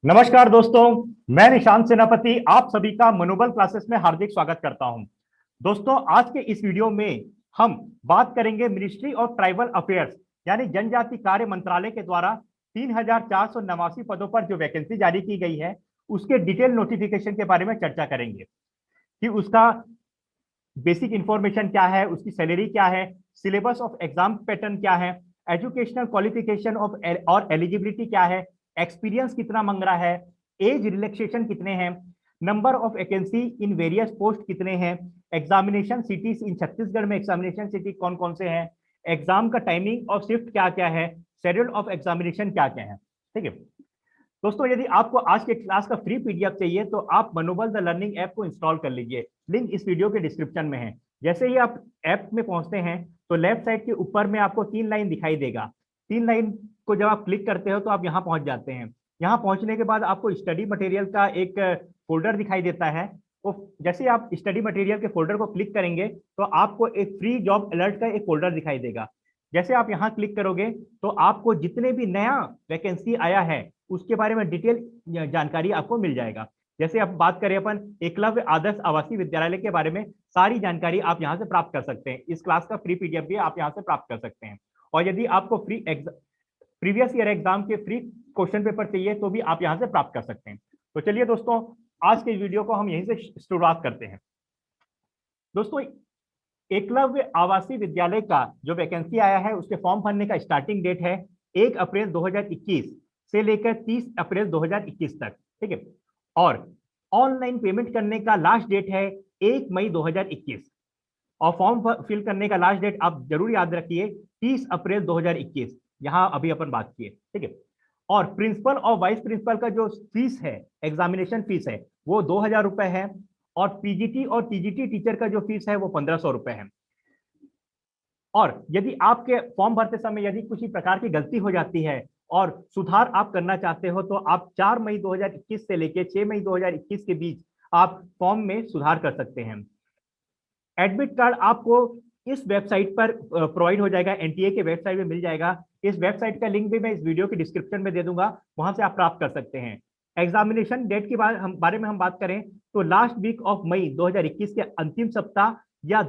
नमस्कार दोस्तों, मैं निशांत सेनापति आप सभी का मनोबल क्लासेस में हार्दिक स्वागत करता हूं। दोस्तों, आज के इस वीडियो में हम बात करेंगे मिनिस्ट्री ऑफ ट्राइबल अफेयर्स यानी जनजाति कार्य मंत्रालय के द्वारा 3,489 पदों पर जो वैकेंसी जारी की गई है उसके डिटेल नोटिफिकेशन के बारे में चर्चा करेंगे कि उसका बेसिक इंफॉर्मेशन क्या है, उसकी सैलरी क्या है, सिलेबस ऑफ एग्जाम पैटर्न क्या है, एजुकेशनल क्वालिफिकेशन ऑफ और एलिजिबिलिटी क्या है, एक्सपीरियंस कितना मांग रहा है, एज रिलैक्सेशन कितने हैं, number of vacancy in various post कितने हैं, एग्जामिनेशन सिटीज इन छत्तीसगढ़ में एग्जामिनेशन सिटी कौन कौन से हैं, एग्जाम का टाइमिंग और शिफ्ट क्या क्या है, शेड्यूल ऑफ एग्जामिनेशन क्या क्या है। ठीक है दोस्तों, यदि आपको आज के क्लास का फ्री पीडीएफ चाहिए तो आप मनोबल द लर्निंग ऐप को इंस्टॉल कर लीजिए। लिंक इस वीडियो के डिस्क्रिप्शन में है। जैसे ही आप ऐप में पहुंचते हैं तो लेफ्ट साइड के ऊपर में आपको 3 लाइन दिखाई देगा। 3 लाइन को जब आप क्लिक करते हो तो आप यहाँ पहुंच जाते हैं। यहाँ पहुंचने के बाद आपको स्टडी मटेरियल का एक फोल्डर दिखाई देता है। तो जैसे आप स्टडी मटेरियल के फोल्डर को क्लिक करेंगे तो आपको एक फ्री जॉब अलर्ट का एक फोल्डर दिखाई देगा। जैसे आप यहाँ क्लिक करोगे तो आपको जितने भी नया वैकेंसी आया है उसके बारे में डिटेल जानकारी आपको मिल जाएगा। जैसे अब बात करें अपन एकलव्य आदर्श आवासीय विद्यालय के बारे में, सारी जानकारी आप यहाँ से प्राप्त कर सकते हैं। इस क्लास का फ्री पीडीएफ भी आप यहाँ से प्राप्त कर सकते हैं। और यदि आपको प्रीवियस ईयर एग्जाम के फ्री क्वेश्चन पेपर चाहिए तो भी आप यहाँ से प्राप्त कर सकते हैं। तो चलिए दोस्तों, आज के वीडियो को हम यहीं से शुरुआत करते हैं। दोस्तों, एकलव्य आवासीय विद्यालय का जो वैकेंसी आया है उसके फॉर्म भरने का स्टार्टिंग डेट है 1 अप्रैल 2021 से लेकर 30 अप्रैल 2021 तक। ठीक है, और ऑनलाइन पेमेंट करने का लास्ट डेट है 1 मई 2021 और फॉर्म फिल करने का लास्ट डेट आप जरूर याद रखिए 30 अप्रैल 2021। यहाँ अभी अपन बात किए। ठीक है, और प्रिंसिपल और वाइस प्रिंसिपल का जो फीस है, एग्जामिनेशन फीस है, वो 2,000 रुपए है। और पीजीटी और टीजीटी टीचर का जो फीस है वो 1,500 रुपए है। और यदि आपके फॉर्म भरते समय यदि किसी प्रकार की गलती हो जाती है और सुधार आप करना चाहते हो तो आप 4 मई 2021 से लेकर 6 मई 2021 के बीच आप फॉर्म में सुधार कर सकते हैं। एडमिट कार्ड आपको इस वेबसाइट पर प्रोवाइड हो जाएगा, एनटीए के वेबसाइट में मिल जाएगा। इस वेबसाइट का लिंक भी मैं इस वीडियो के डिस्क्रिप्शन में दे दूंगा, वहां से आप प्राप्त कर सकते हैं। एग्जामिनेशन डेट के बारे में हम बात करें तो लास्ट वीक ऑफ मई 2021 के अंतिम सप्ताह या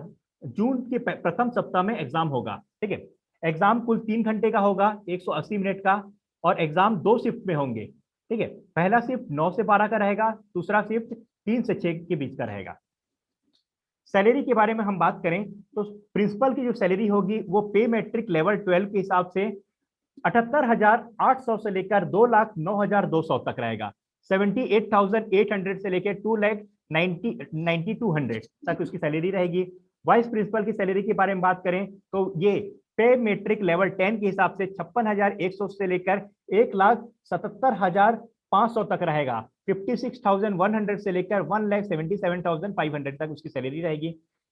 जून के प्रथम सप्ताह में एग्जाम होगा। ठीक है, एग्जाम कुल 3 घंटे का होगा, 180 मिनट का, और एग्जाम 2 शिफ्ट में होंगे। ठीक है, पहला शिफ्ट 9 से 12 का रहेगा, दूसरा शिफ्ट 3 से 6 के बीच का रहेगा। सैलरी के बारे में हम बात करें तो प्रिंसिपल की जो सैलरी होगी वो पे मैट्रिक लेवल 12 के हिसाब से 78,800 से लेकर 2,09,200 तक रहेगा। 78,800 से लेकर 2,92,200 तक उसकी सैलरी रहेगी। वाइस प्रिंसिपल की सैलरी के बारे में बात करें तो ये पे मैट्रिक लेवल 10 के हिसाब से 56,100 से लेकर 1,77,500 तक रहेगा। 56,100 से लेकर 1,77,500 तक उसकी सैलरी रहेगी।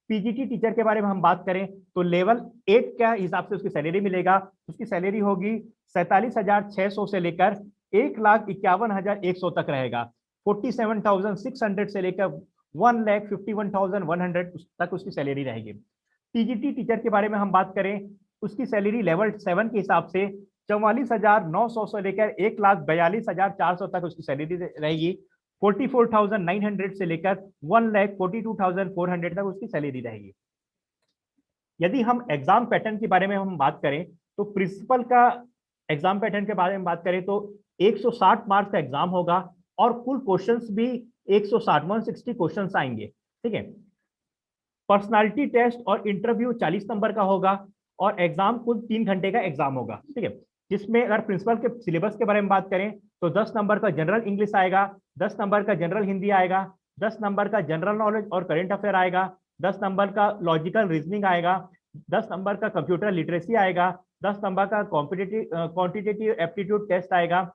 पीजीटी टीचर के बारे में हम बात करें तो लेवल 8 के हिसाब से उसकी सैलरी मिलेगा। उसकी सैलरी होगी 47,600 से लेकर 1,51,100 तक रहेगा। 47,600 से लेकर 1,51,100 तक उसकी सैलरी रहेगी। टीजीटी टीचर के बारे में हम बात करें, उसकी सैलरी लेवल 7 के हिसाब से 44,900 से लेकर 1,42,400 तक उसकी सैलरी रहेगी। 44,900 से लेकर 1,42,400 तक उसकी सैलरी रहेगी। यदि हम एग्जाम पैटर्न के बारे में हम बात करें तो प्रिंसिपल का एग्जाम पैटर्न के बारे में बात करें तो 160 मार्क्स का एग्जाम होगा और कुल क्वेश्चंस भी 160 क्वेश्चंस आएंगे। ठीक है, पर्सनालिटी टेस्ट और इंटरव्यू 40 नंबर का होगा और एग्जाम कुल 3 घंटे का एग्जाम होगा। ठीक है, जिसमें अगर प्रिंसिपल के सिलेबस के बारे में बात करें तो 10 नंबर का जनरल इंग्लिश आएगा, 10 नंबर का जनरल हिंदी आएगा, 10 नंबर का जनरल नॉलेज और करंट अफेयर आएगा, 10 नंबर का लॉजिकल रीजनिंग आएगा, 10 नंबर का कंप्यूटर लिटरेसी आएगा, 10 नंबर का क्वांटिटेटिव एप्टीट्यूड टेस्ट आएगा,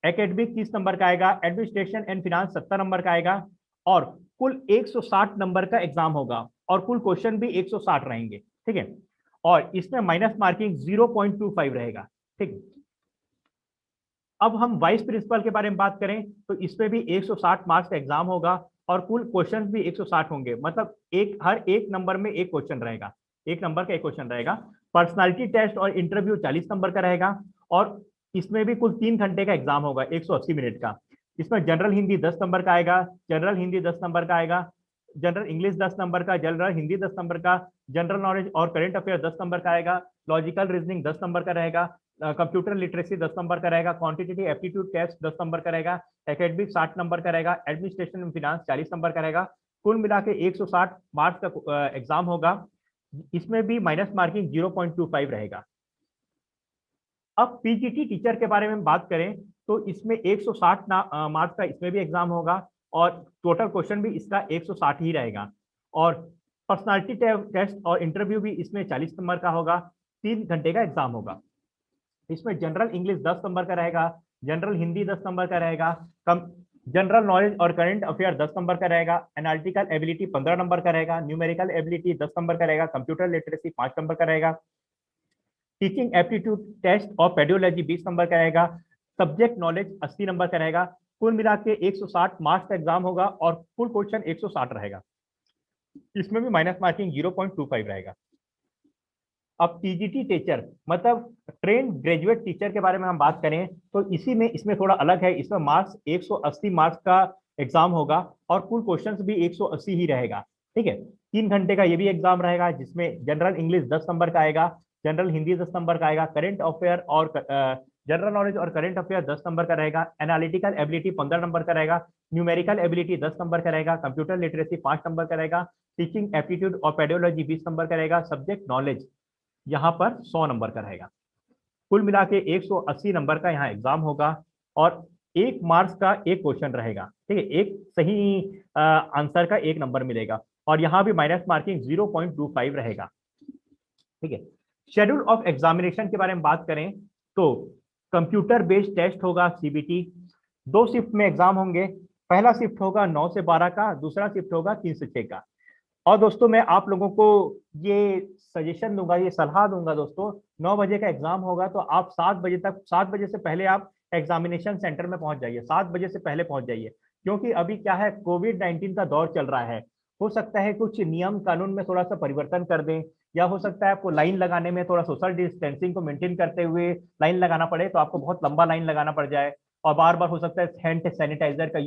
एकेडमिक 30 नंबर का आएगा, एडमिनिस्ट्रेशन एंड फिनांस 70 नंबर का आएगा और कुल 160 नंबर का एग्जाम होगा और कुल क्वेश्चन भी 160 रहेंगे। ठीक है, और इसमें माइनस मार्किंग 0.25 रहेगा। ठीक है, अब हम वाइस प्रिंसिपल के बारे में बात करें तो इसमें भी 160 मार्क्स का एग्जाम होगा और कुल क्वेश्चन भी 160 होंगे। मतलब हर एक नंबर में एक क्वेश्चन रहेगा, एक नंबर का एक क्वेश्चन रहेगा। पर्सनालिटी टेस्ट और इंटरव्यू 40 नंबर का रहेगा और इसमें भी कुल 3 घंटे का एग्जाम होगा, 180 मिनट का। इसमें जनरल हिंदी 10 नंबर का आएगा, जनरल हिंदी 10 नंबर का आएगा, जनरल इंग्लिश 10 नंबर का, जनरल हिंदी 10 नंबर का, जनरल नॉलेज और करंट अफेयर 10 नंबर का आएगा, लॉजिकल रीजनिंग 10 नंबर का रहेगा, कंप्यूटर लिटरेसी 10 नंबर का रहेगा, क्वांटिटेटिव एप्टीट्यूड टेस्ट 10 नंबर का रहेगा, एकेडमिक 60 नंबर का रहेगा, एडमिनिस्ट्रेशन एंड फिनांस 40 नंबर का रहेगा। कुल मिला के 160 मार्क्स का एग्जाम होगा। इसमें भी माइनस मार्किंग 0.25 रहेगा। अब पीजीटी टीचर के बारे में बात करें तो इसमें 160 मार्क्स का इसमें भी एग्जाम होगा और टोटल क्वेश्चन भी इसका 160 ही रहेगा। और पर्सनालिटी टेस्ट और इंटरव्यू भी इसमें 40 नंबर का होगा, 3 घंटे का एग्जाम होगा। इसमें जनरल इंग्लिश 10 नंबर का रहेगा, जनरल हिंदी 10 नंबर का रहेगा, जनरल नॉलेज और करंट अफेयर 10 नंबर का रहेगा, एनालिटिकल एबिलिटी 15 नंबर का रहेगा, न्यूमेरिकल एबिलिटी 10 नंबर का रहेगा, कंप्यूटर लिटरेसी 5 नंबर का रहेगा, टीचिंग एप्टीट्यूड टेस्ट और पेडियोलॉजी 20 नंबर का रहेगा, सब्जेक्ट नॉलेज 80 नंबर का रहेगा। कुल मिला के 160 मार्क्स का एग्जाम होगा और फुल क्वेश्चन 160 रहेगा। इसमें भी माइनस मार्किंग 0.25 रहेगा। अब टीजीटी टीचर मतलब ट्रेन ग्रेजुएट टीचर के बारे में हम बात करें तो इसमें थोड़ा अलग है। इसमें मार्क्स 180 मार्क्स का एग्जाम होगा और कुल क्वेश्चंस भी 180 ही रहेगा। ठीक है, 3 घंटे का ये भी एग्जाम रहेगा जिसमें जनरल इंग्लिश 10 नंबर का आएगा, जनरल हिंदी 10 नंबर का आएगा, करंट अफेयर और जनरल नॉलेज और करंट अफेयर 10 नंबर का रहेगा, एनालिटिकल एबिलिटी 15 नंबर का रहेगा, न्यूमेरिकल एबिलिटी 10 नंबर का रहेगा, कंप्यूटर लिटरेसी 5 नंबर का रहेगा, टीचिंग एप्टीट्यूड और पेडियोलॉजी 20 नंबर का रहेगा, सब्जेक्ट नॉलेज यहाँ पर 100 नंबर का रहेगा। कुल मिला के 180 नंबर का यहाँ एग्जाम होगा और 1 मार्क्स का एक क्वेश्चन रहेगा। ठीक है, एक सही आंसर का 1 नंबर मिलेगा और यहाँ भी माइनस मार्किंग 0.25 रहेगा। ठीक है, शेड्यूल ऑफ एग्जामिनेशन के बारे में बात करें तो कंप्यूटर बेस्ड टेस्ट होगा सीबीटी। 2 शिफ्ट में एग्जाम होंगे। पहला शिफ्ट होगा 9 से 12 का, दूसरा शिफ्ट होगा 3 से 6 का। और दोस्तों मैं आप लोगों को ये सजेशन दूंगा, ये सलाह दूंगा दोस्तों, 9 बजे का एग्जाम होगा तो आप 7 बजे तक, 7 बजे से पहले आप एग्जामिनेशन सेंटर में पहुंच जाइए, 7 बजे से पहले पहुंच जाइए। क्योंकि अभी क्या है, कोविड-19 का दौर चल रहा है। हो सकता है कुछ नियम कानून में थोड़ा सा परिवर्तन कर दें, या हो सकता है आपको लाइन लगाने में थोड़ा सोशल डिस्टेंसिंग को मेंटेन करते हुए लाइन लगाना पड़े, तो आपको बहुत लंबा लाइन लगाना पड़ जाए और बार बार हो सकता है हैंड सैनिटाइजर का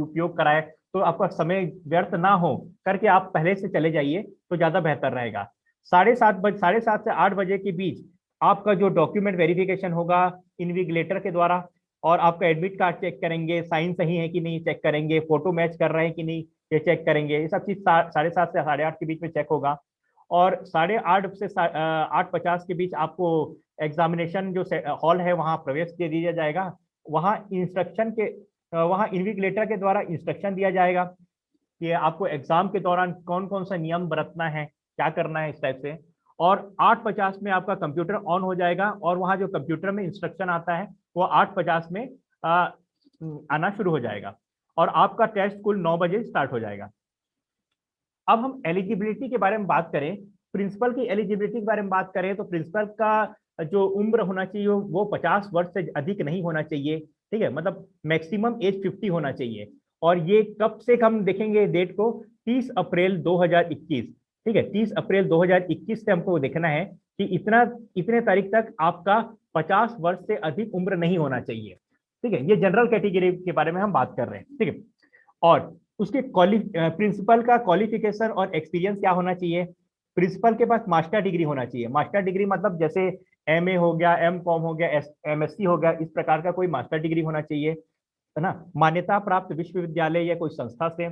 उपयोग कराए, तो आपका समय व्यर्थ ना हो करके आप पहले से चले जाइए तो ज्यादा बेहतर रहेगा। 7:30 से 8 बजे के बीच आपका जो डॉक्यूमेंट वेरिफिकेशन होगा इन्विजिलेटर के द्वारा, और आपका एडमिट कार्ड चेक करेंगे, साइन सही है कि नहीं चेक करेंगे, फोटो मैच कर रहे हैं कि नहीं ये चेक करेंगे। ये सब चीज 7:30 से 8:30 के बीच में चेक होगा और 8:30 से 8:50 के बीच आपको एग्जामिनेशन जो हॉल है वहाँ प्रवेश दे दिया जाएगा। वहाँ वहाँ इन्विजिलेटर के द्वारा इंस्ट्रक्शन दिया जाएगा कि आपको एग्जाम के दौरान कौन कौन सा नियम बरतना है, क्या करना है इस टाइप से। और 8:50 में आपका कंप्यूटर ऑन हो जाएगा और वहाँ जो कंप्यूटर में इंस्ट्रक्शन आता है वो 8:50 में आना शुरू हो जाएगा और आपका टेस्ट कुल 9 बजे स्टार्ट हो जाएगा। अब हम एलिजिबिलिटी के बारे में बात करें, प्रिंसिपल की एलिजिबिलिटी के बारे में बात करें तो प्रिंसिपल का जो उम्र होना चाहिए वो 50 वर्ष से अधिक नहीं होना चाहिए। ठीक है, मतलब मैक्सिमम एज 50 होना चाहिए। और ये कब से हम देखेंगे डेट को, 30 अप्रैल 2021। ठीक है, 30 अप्रैल 2021 से हमको देखना है कि इतने तारीख तक आपका 50 वर्ष से अधिक उम्र नहीं होना चाहिए। ठीक है, ये जनरल कैटेगरी के बारे में हम बात कर रहे हैं। ठीक है, और उसके प्रिंसिपल का क्वालिफिकेशन और एक्सपीरियंस क्या होना चाहिए। प्रिंसिपल के पास मास्टर डिग्री होना चाहिए। मास्टर डिग्री मतलब जैसे एमए हो गया, एमकॉम हो गया, एमएससी हो गया, इस प्रकार का कोई मास्टर डिग्री होना चाहिए, है ना, मान्यता प्राप्त विश्वविद्यालय या कोई संस्था से।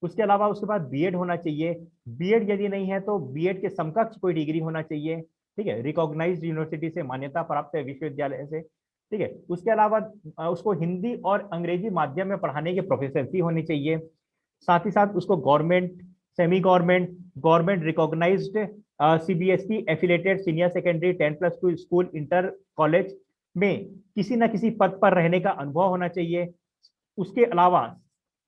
उसके अलावा उसके बाद बीएड होना चाहिए। बीएड यदि नहीं है तो बीएड के समकक्ष कोई डिग्री होना चाहिए। ठीक है, रिकॉग्नाइज्ड यूनिवर्सिटी से, मान्यता प्राप्त विश्वविद्यालय से। ठीक है, उसके अलावा उसको हिंदी और अंग्रेजी माध्यम में पढ़ाने की प्रोफिशिएंसी होनी चाहिए। साथ ही साथ उसको government, semi government, government recognised CBSE affiliated senior secondary 10+2 school, inter college में किसी न किसी पद पर रहने का अनुभव होना चाहिए। उसके अलावा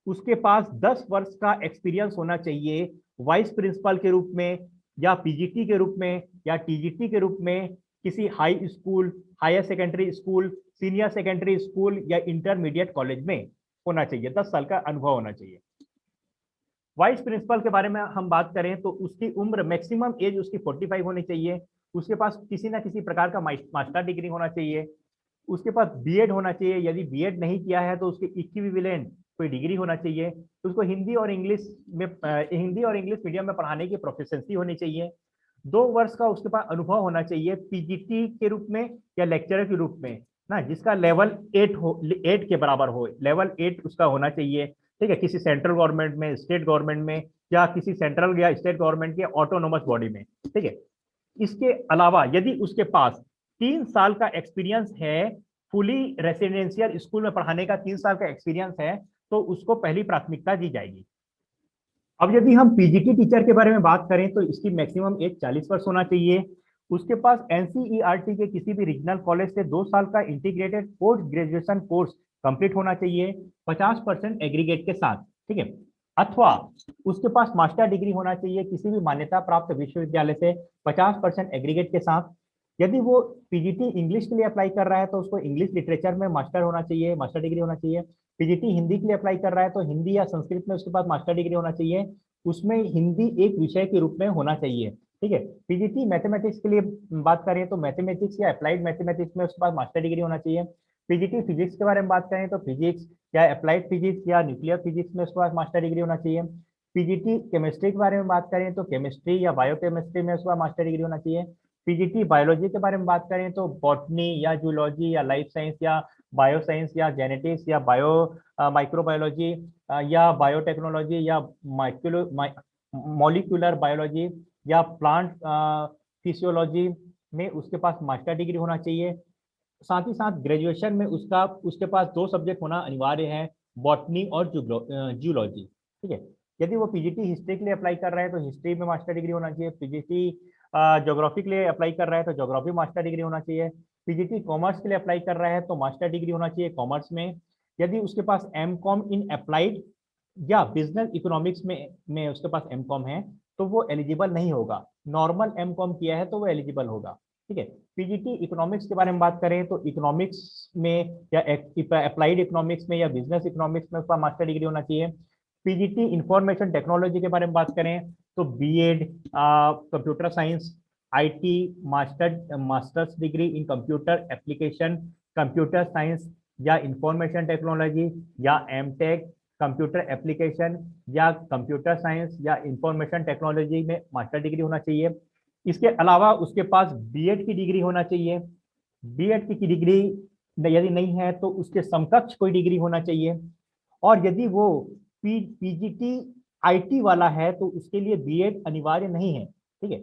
उसके पास 10 वर्ष का एक्सपीरियंस होना चाहिए वाइस प्रिंसिपल के रूप में, या पीजीटी के रूप में, या टीजीटी के रूप में, किसी high school, higher secondary school, senior secondary school या इंटरमीडिएट कॉलेज में होना चाहिए। 10 साल का अनुभव होना चाहिए। वाइस प्रिंसिपल के बारे में हम बात करें तो उसकी उम्र, मैक्सिमम एज उसकी 45 होनी चाहिए। उसके पास किसी ना किसी प्रकार का मास्टर डिग्री होना चाहिए। उसके पास बीएड होना चाहिए, यदि बीएड नहीं किया है तो उसके इक्विवेलेंट कोई डिग्री होना चाहिए, तो उसको हिंदी और इंग्लिश मीडियम में पढ़ाने की प्रोफिशिएंसी होनी चाहिए। 2 वर्ष का उसके पास अनुभव होना चाहिए पीजीटी के रूप में या लेक्चरर के रूप में ना, जिसका लेवल 8 के बराबर हो, लेवल 8 उसका होना चाहिए। ठीक है, किसी सेंट्रल गवर्नमेंट में, स्टेट गवर्नमेंट में, या किसी सेंट्रल या स्टेट गवर्नमेंट के ऑटोनोमस बॉडी में। ठीक है, इसके अलावा यदि उसके पास 3 साल का एक्सपीरियंस है, फुली रेसिडेंशियल स्कूल में पढ़ाने का 3 साल का एक्सपीरियंस है, तो उसको पहली प्राथमिकता दी जाएगी। अब यदि हम पीजीटी टीचर के बारे में बात करें तो इसकी मैक्सिमम एज 40 वर्ष होना चाहिए। उसके पास एनसीईआरटी के किसी भी रीजनल कॉलेज से 2 साल का integrated post graduation course complete होना चाहिए 50% एग्रीगेट के साथ। ठीक है, अथवा उसके पास मास्टर डिग्री होना चाहिए किसी भी मान्यता प्राप्त विश्वविद्यालय से 50% एग्रीगेट के साथ। यदि वो पीजीटी इंग्लिश के लिए अप्लाई कर रहा है तो उसको इंग्लिश लिटरेचर में मास्टर होना चाहिए, मास्टर डिग्री होना चाहिए। पीजीटी हिंदी के लिए अप्लाई कर रहा है तो हिंदी या संस्कृत में उसके पास मास्टर डिग्री होना चाहिए, उसमें हिंदी एक विषय के रूप में होना चाहिए। ठीक है, पीजीटी मैथमेटिक्स के लिए बात करें तो मैथमेटिक्स या अप्लाइड मैथमेटिक्स में उसके पास मास्टर डिग्री होना चाहिए। पीजीटी फिजिक्स के बारे में बात करें तो फिजिक्स या अप्लाइड फिजिक्स या न्यूक्लियर फिजिक्स में उसके पास मास्टर डिग्री होना चाहिए। पीजीटी केमिस्ट्री के बारे में बात करें तो केमिस्ट्री या बायोकेमिस्ट्री में उसका मास्टर डिग्री होना चाहिए। पीजीटी बायोलॉजी के बारे में बात करें तो बॉटनी या जूलॉजी या लाइफ साइंस या बायो साइंस या जेनेटिक्स या माइक्रोबायोलॉजी या बायोटेक्नोलॉजी या मॉलिक्यूलर बायोलॉजी या प्लांट फिजियोलॉजी में उसके पास मास्टर डिग्री होना चाहिए। साथ ही साथ ग्रेजुएशन में उसके पास 2 सब्जेक्ट होना अनिवार्य है, बॉटनी और जूलॉजी। ठीक है, यदि वो पीजीटी हिस्ट्री के लिए अप्लाई कर रहा है तो हिस्ट्री में मास्टर डिग्री होना चाहिए। पीजीटी ज्योग्राफी के लिए अप्लाई कर रहा है तो ज्योग्राफी मास्टर डिग्री होना चाहिए। पीजीटी कॉमर्स के लिए अप्लाई कर रहा है तो मास्टर डिग्री होना चाहिए कॉमर्स में। यदि उसके पास एमकॉम इन अप्लाइड या बिजनेस इकोनॉमिक्स में उसके पास एमकॉम है तो वो एलिजिबल नहीं होगा, नॉर्मल एमकॉम किया है तो वो एलिजिबल होगा। ठीक है, पीजीटी इकोनॉमिक्स के बारे में बात करें तो इकोनॉमिक्स में या अप्लाइड इकोनॉमिक्स में या बिजनेस इकोनॉमिक्स में उसका मास्टर डिग्री होना चाहिए। पीजीटी इंफॉर्मेशन टेक्नोलॉजी के बारे में बात करें तो BEd computer science, IT, masters degree in computer application, computer science या इंफॉर्मेशन टेक्नोलॉजी या एमटेक कंप्यूटर एप्लीकेशन या कंप्यूटर साइंस या इंफॉर्मेशन टेक्नोलॉजी में मास्टर डिग्री होना चाहिए। इसके अलावा उसके पास बीएड की डिग्री होना चाहिए। बीएड की डिग्री यदि नहीं है तो उसके समकक्ष कोई डिग्री होना चाहिए। और यदि वो पीजीटी आईटी वाला है तो उसके लिए बीएड अनिवार्य नहीं है। ठीक है,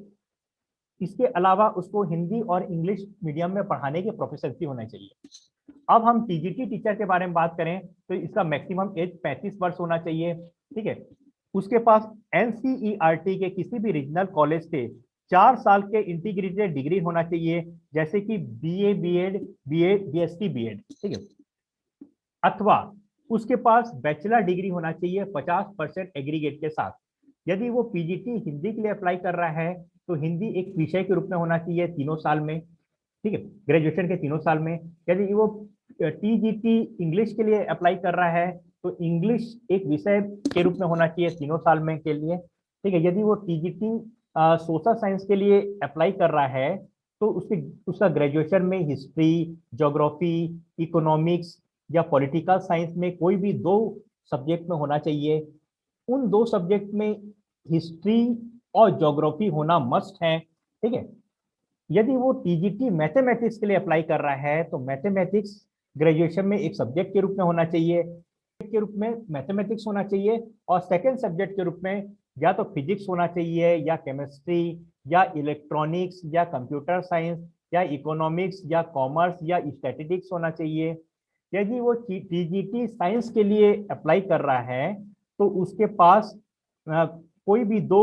इसके अलावा उसको हिंदी और इंग्लिश मीडियम में पढ़ाने की प्रोफिशिएंसी होना चाहिए। अब हम टीजीटी टीचर के बारे में बात करें तो इसका मैक्सिमम एज 35 वर्ष होना चाहिए। ठीक है, उसके पास एनसीईआरटी के किसी भी रीजनल कॉलेज से 4 साल के इंटीग्रेटेड डिग्री होना चाहिए, जैसे कि बीए, बीएड, बीएससी, बीएड। ठीक है, अथवा उसके पास बैचलर डिग्री होना चाहिए 50% एग्रीगेट के साथ। यदि वो पीजीटी हिंदी के लिए अप्लाई कर रहा है तो हिंदी एक विषय के रूप में होना चाहिए 3 साल में। ठीक है, ग्रेजुएशन के 3 साल में। यदि वो टीजीटी इंग्लिश के लिए अप्लाई कर रहा है तो इंग्लिश एक विषय के रूप में होना चाहिए 3 साल में के लिए। ठीक है, यदि वो टीजीटी सोशल साइंस के लिए अप्लाई कर रहा है तो उसका ग्रेजुएशन में हिस्ट्री, ज्योग्राफी, इकोनॉमिक्स या पॉलिटिकल साइंस में कोई भी 2 सब्जेक्ट में होना चाहिए। उन 2 सब्जेक्ट में हिस्ट्री और ज्योग्राफी होना मस्ट है। ठीक है, यदि वो टीजीटी मैथमेटिक्स के लिए अप्लाई कर रहा है तो मैथमेटिक्स ग्रेजुएशन में एक सब्जेक्ट के रूप में होना चाहिए, के रूप में मैथमेटिक्स होना चाहिए, और सेकेंड सब्जेक्ट के रूप में या तो फिजिक्स होना चाहिए या केमिस्ट्री या इलेक्ट्रॉनिक्स या कंप्यूटर साइंस या इकोनॉमिक्स या कॉमर्स या स्टैटिस्टिक्स होना चाहिए। यदि वो टीजीटी साइंस के लिए अप्लाई कर रहा है तो उसके पास कोई भी 2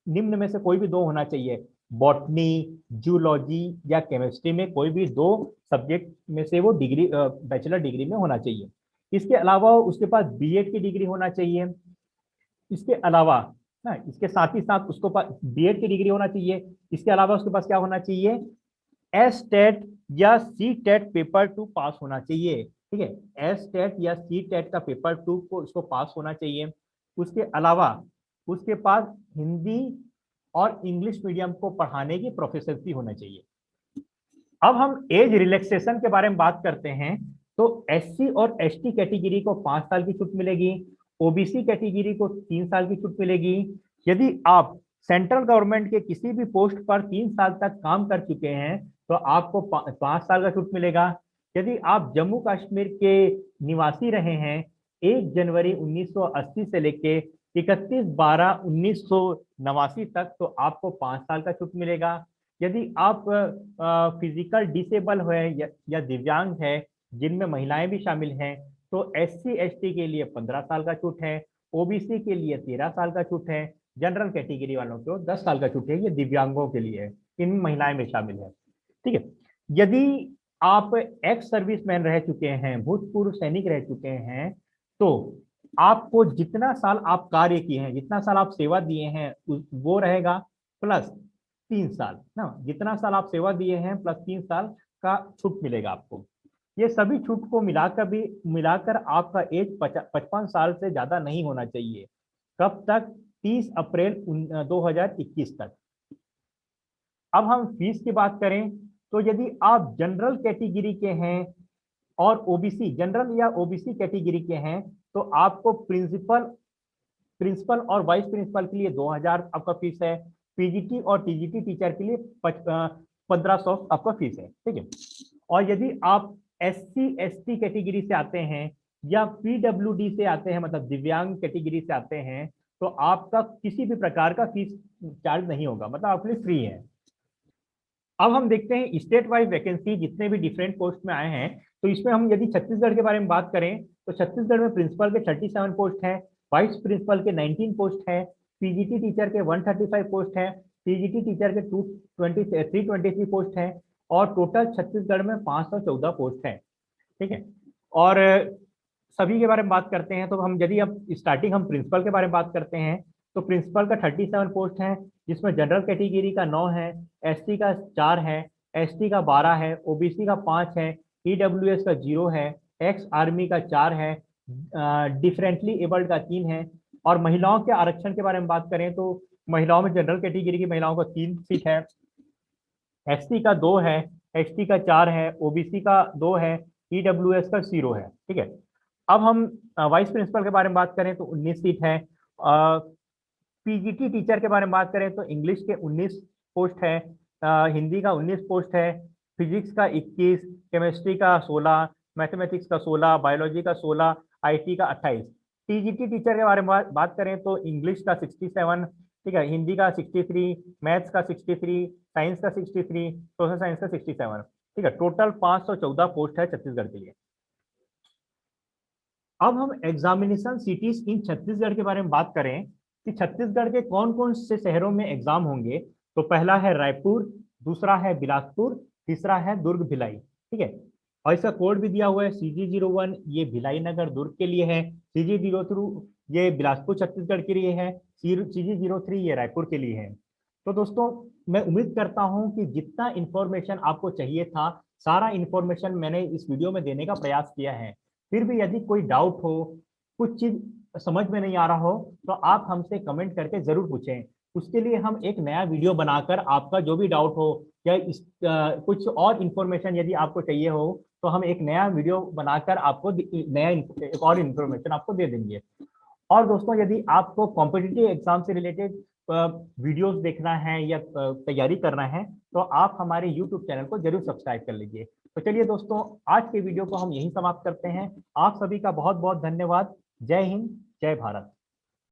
निम्न में से कोई भी 2 होना चाहिए, बॉटनी, जूलॉजी या केमिस्ट्री में कोई भी 2 सब्जेक्ट में से वो डिग्री बैचलर डिग्री में होना चाहिए। इसके अलावा उसके पास बीएड की डिग्री होना चाहिए। इसके अलावा ना, इसके साथ ही साथ उसको पास बीएड की डिग्री होना चाहिए। इसके अलावा उसके पास क्या होना चाहिए, एस टेट या सी टेट पेपर 2 पास होना चाहिए। ठीक है, एस टेट या सी टेट का पेपर 2 को इसको पास होना चाहिए। उसके अलावा उसके पास हिंदी और इंग्लिश मीडियम को पढ़ाने की प्रोफिशिएंसी होना चाहिए। अब हम एज रिलैक्सेशन के बारे में बात करते हैं। तो एससी और एसटी कैटेगरी को 5 साल की छूट मिलेगी, ओबीसी कैटेगरी को 3 साल की छूट मिलेगी। यदि आप सेंट्रल गवर्नमेंट के किसी भी पोस्ट पर 3 साल तक काम कर चुके हैं तो आपको 5 साल का छूट मिलेगा। यदि आप जम्मू कश्मीर के निवासी रहे हैं 1 जनवरी 1980 से लेके 31/12/1989 तक, तो आपको 5 साल का छूट मिलेगा। यदि आप फिजिकल डिसेबल है या दिव्यांग है, जिनमें महिलाएं भी शामिल हैं, तो एससी एसटी के लिए 15 साल का छूट है, ओबीसी के लिए 13 साल का छूट है, जनरल कैटेगरी वालों को 10 साल का छूट है। ये दिव्यांगों के लिए है, इनमें महिलाएं भी शामिल है। ठीक है। यदि आप एक्स सर्विसमैन रह चुके हैं, भूतपूर्व सैनिक रह चुके हैं, तो आपको जितना साल आप कार्य किए हैं, जितना साल आप सेवा दिए हैं, वो रहेगा प्लस 3 साल ना, जितना साल आप सेवा दिए हैं प्लस 3 साल का छूट मिलेगा आपको। ये सभी छूट को मिलाकर आपका एज 55 साल से ज्यादा नहीं होना चाहिए। कब तक? 30 अप्रैल 2021 तक। अब हम फीस की बात करें तो यदि आप जनरल कैटेगरी के हैं और ओबीसी, जनरल या ओबीसी कैटेगरी के हैं, तो आपको प्रिंसिपल और वाइस प्रिंसिपल के लिए 2000 आपका फीस है। पीजीटी और टीजीटी टीचर के लिए 1500 आपका फीस है। ठीक है। और यदि आप एससी एसटी कैटेगरी से आते हैं या पीडब्ल्यूडी से आते हैं, मतलब दिव्यांग कैटेगरी से आते हैं, तो आपका किसी भी प्रकार का फीस चार्ज नहीं होगा, मतलब आपके लिए फ्री है। अब हम देखते हैं स्टेट वाइज वैकेंसी जितने भी डिफरेंट पोस्ट में आए हैं। तो इसमें हम यदि छत्तीसगढ़ के बारे में बात करें तो छत्तीसगढ़ में प्रिंसिपल के 37 पोस्ट है, वाइस प्रिंसिपल के 19 पोस्ट है, पीजीटी टीचर के 135 पोस्ट है, टीजीटी टीचर के 323 पोस्ट है, और टोटल छत्तीसगढ़ में 514 पोस्ट है। ठीक है। और सभी के बारे में बात करते हैं तो हम यदि अब स्टार्टिंग हम प्रिंसिपल के बारे में बात करते हैं तो प्रिंसिपल का 37 पोस्ट है, जिसमें जनरल कैटेगरी का 9 है, एससी का 4 है, एसटी का 12 है, ओबीसी का 5 है, ईडब्ल्यूएस का 0 है, एक्स आर्मी का 4 है, डिफरेंटली एबल्ड का 3 है। और महिलाओं के आरक्षण के बारे में बात करें तो महिलाओं में जनरल कैटेगरी की महिलाओं को 3 सीट है, एससी का 2 है, एसटी का 4 है, ओबीसी का 2 है, ईडब्ल्यूएस का 0 है। ठीक है। अब हम वाइस प्रिंसिपल के बारे में बात करें तो 19 सीट है। पीजीटी टीचर के बारे में बात करें तो इंग्लिश के 19 पोस्ट है, हिंदी का 19 पोस्ट है, फिजिक्स का 21, केमिस्ट्री का 16, मैथमेटिक्स का 16, बायोलॉजी का 16, आईटी का 28। टीजीटी टीचर के बारे में बात करें तो इंग्लिश का 67, ठीक है, हिंदी का 63, मैथ्स का 63, साइंस का 63, सोशल साइंस का 67। ठीक है। टोटल 514 पोस्ट है छत्तीसगढ़ के लिए। अब हम एग्जामिनेशन सिटीज इन छत्तीसगढ़ के बारे में बात करें कि छत्तीसगढ़ के कौन कौन से शहरों में एग्जाम होंगे। तो पहला है रायपुर, दूसरा है बिलासपुर, तीसरा है दुर्ग भिलाई। ठीक है। और इसका कोड भी दिया हुआ है CG01, ये भिलाई नगर दुर्ग के लिए है, CG02 ये बिलासपुर छत्तीसगढ़ के लिए है, CG03 ये रायपुर के लिए है। तो दोस्तों मैं उम्मीद करता हूं कि जितना इंफॉर्मेशन आपको चाहिए था सारा इंफॉर्मेशन मैंने इस वीडियो में देने का प्रयास किया है। फिर भी यदि कोई डाउट हो, कुछ चीज समझ में नहीं आ रहा हो, तो आप हमसे कमेंट करके जरूर पूछें। उसके लिए हम एक नया वीडियो बनाकर आपका जो भी डाउट हो या कुछ और इन्फॉर्मेशन यदि आपको चाहिए हो तो हम एक नया वीडियो बनाकर आपको एक और इन्फॉर्मेशन आपको दे देंगे। और दोस्तों यदि आपको कॉम्पिटिटिव एग्जाम से रिलेटेड वीडियोस देखना है या तैयारी करना है तो आप हमारे यूट्यूब चैनल को जरूर सब्सक्राइब कर लीजिए। तो चलिए दोस्तों आज के वीडियो को हम यहीं समाप्त करते हैं। आप सभी का बहुत बहुत धन्यवाद। जय हिंद, जय भारत।